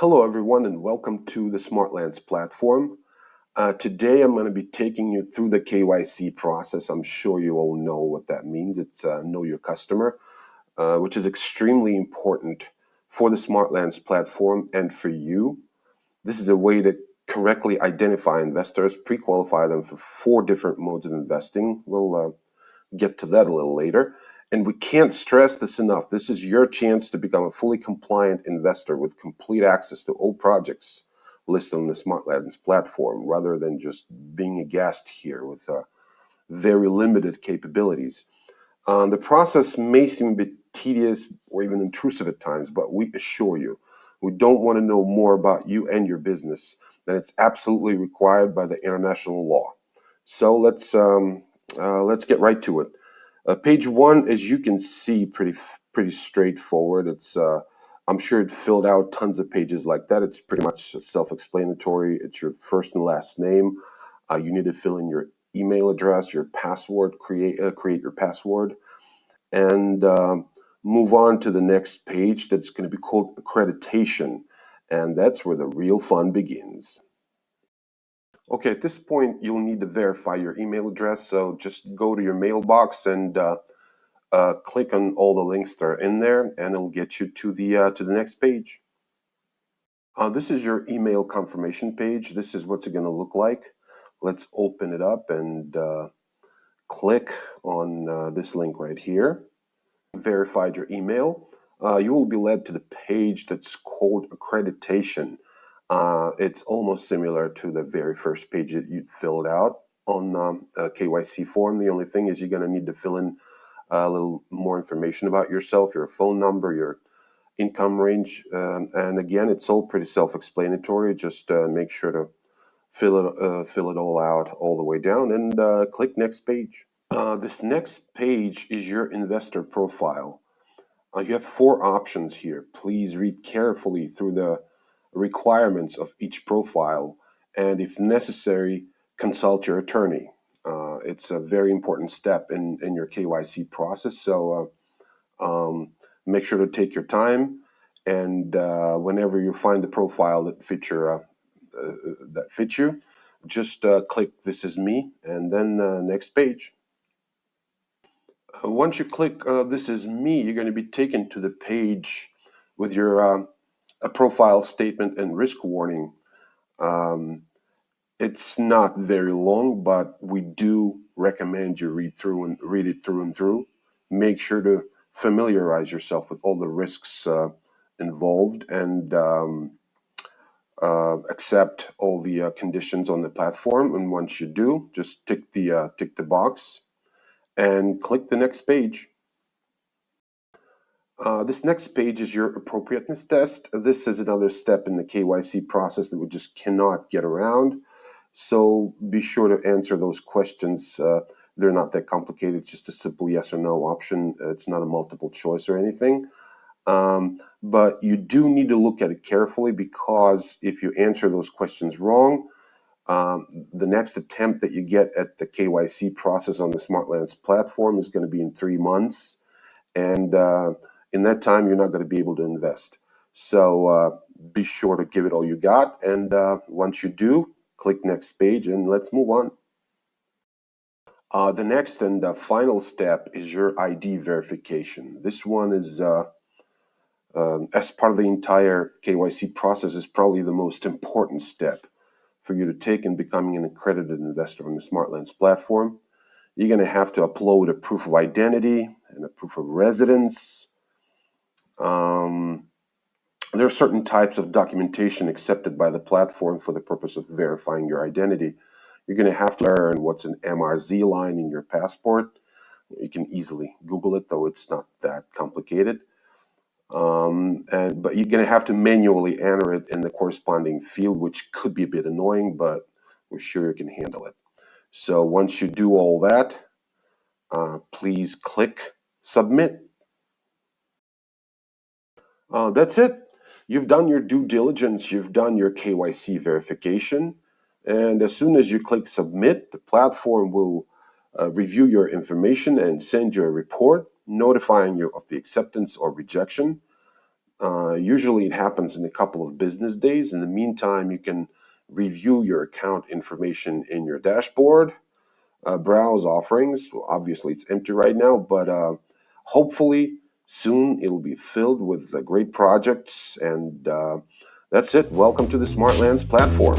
Hello everyone and welcome to the Smartlands platform. Today I'm going to be taking you through the KYC process. I'm sure you all know what that means. It's Know Your Customer, which is extremely important for the Smartlands platform and for you. This is a way to correctly identify investors, pre-qualify them for 4 different modes of investing. We'll get to that a little later. And we can't stress this enough. This is your chance to become a fully compliant investor with complete access to all projects listed on the Smartlands platform, rather than just being a guest here with very limited capabilities. The process may seem a bit tedious or even intrusive at times, but we assure you, we don't want to know more about you and your business than it's absolutely required by the international law. So let's get right to it. Page 1, as you can see, pretty straightforward. It's I'm sure it filled out tons of pages like that. It's pretty much self-explanatory. It's your first and last name. You need to fill in your email address, your password, create your password, and move on to the next page that's going to be called accreditation, and that's where the real fun begins. Okay, at this point, you'll need to verify your email address, so just go to your mailbox and click on all the links that are in there, and it'll get you to the next page. This is your email confirmation page. This is what's it going to look like. Let's open it up and click on this link right here. Verified your email. You will be led to the page that's called accreditation. It's almost similar to the very first page that you filled out on a KYC form. The only thing is you're going to need to fill in a little more information about yourself, your phone number, your income range, and again, it's all pretty self-explanatory. Just make sure to fill it all out all the way down and click next page. This next page is your investor profile. You have 4 options here. Please read carefully through the requirements of each profile, and if necessary, consult your attorney. It's a very important step in your KYC process, so make sure to take your time, and whenever you find the profile that fits you, just click "This is me" and then next page. Once you click "This is me," you're going to be taken to the page with your a profile statement and risk warning. It's not very long, but we do recommend you read it through and through. Make sure to familiarize yourself with all the risks involved, and accept all the conditions on the platform. And once you do, just tick the box and click the next page. This next page is your appropriateness test. This is another step in the KYC process that we just cannot get around. So be sure to answer those questions. They're not that complicated. It's just a simple yes or no option. It's not a multiple choice or anything. But you do need to look at it carefully, because if you answer those questions wrong, the next attempt that you get at the KYC process on the Smartlands platform is going to be in 3 months. And in that time, you're not going to be able to invest. So be sure to give it all you got. And once you do, click next page and let's move on. The next and final step is your ID verification. This one is, as part of the entire KYC process, is probably the most important step for you to take in becoming an accredited investor on the Smartlands platform. You're going to have to upload a proof of identity and a proof of residence. There are certain types of documentation accepted by the platform for the purpose of verifying your identity. You're going to have to learn what's an MRZ line in your passport. You can easily Google it, though it's not that complicated. But you're going to have to manually enter it in the corresponding field, which could be a bit annoying, but we're sure you can handle it. So once you do all that, please click Submit. That's it. You've done your due diligence, you've done your KYC verification, and as soon as you click Submit, the platform will review your information and send you a report notifying you of the acceptance or rejection. Usually it happens in a couple of business days. In the meantime, you can review your account information in your dashboard, browse offerings. Well, obviously, it's empty right now, but hopefully soon it'll be filled with great projects. And that's it. Welcome to the Smartlands platform.